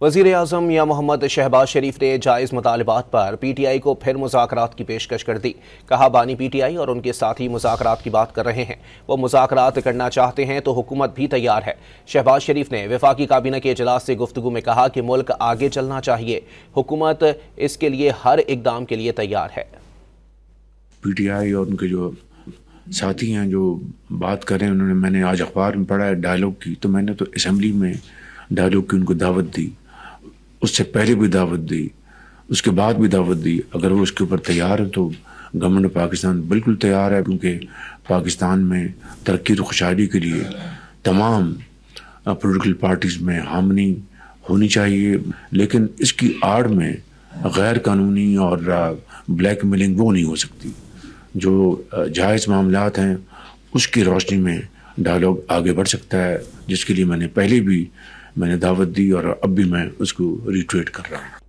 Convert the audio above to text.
वज़ीर आज़म मियां मोहम्मद शहबाज शरीफ ने जायज़ मुतालबात पर PTI को फिर मुज़ाकरात की पेशकश कर दी। कहा, बानी PTI और उनके साथी मुज़ाकरात की बात कर रहे हैं। वो मुज़ाकरात करना चाहते हैं तो हुकूमत भी तैयार है। शहबाज शरीफ ने वफाकी काबीना के इजलास से गुफ्तगू में कहा कि मुल्क आगे चलना चाहिए, हुकूमत इसके लिए हर इक़दाम के लिए तैयार है। PTI और उनके जो साथी हैं जो बात कर रहे हैं, मैंने आज अखबार में पढ़ा है डायलॉग की, तो मैंने तो असम्बली में डायलॉग की उनको दावत दी, उससे पहले भी दावत दी, उसके बाद भी दावत दी। अगर वो उसके ऊपर तैयार है तो गवर्नमेंट ऑफ पाकिस्तान बिल्कुल तैयार है, क्योंकि पाकिस्तान में तरक्की और खुशहाली के लिए तमाम पॉलिटिकल पार्टीज़ में हामनी होनी चाहिए, लेकिन इसकी आड़ में गैर कानूनी और ब्लैक मेलिंग वो नहीं हो सकती। जो जायज़ मामलात हैं उसकी रोशनी में डायलॉग आगे बढ़ सकता है, जिसके लिए मैंने पहले भी दावत दी और अब भी मैं उसको रिट्वीट कर रहा हूँ।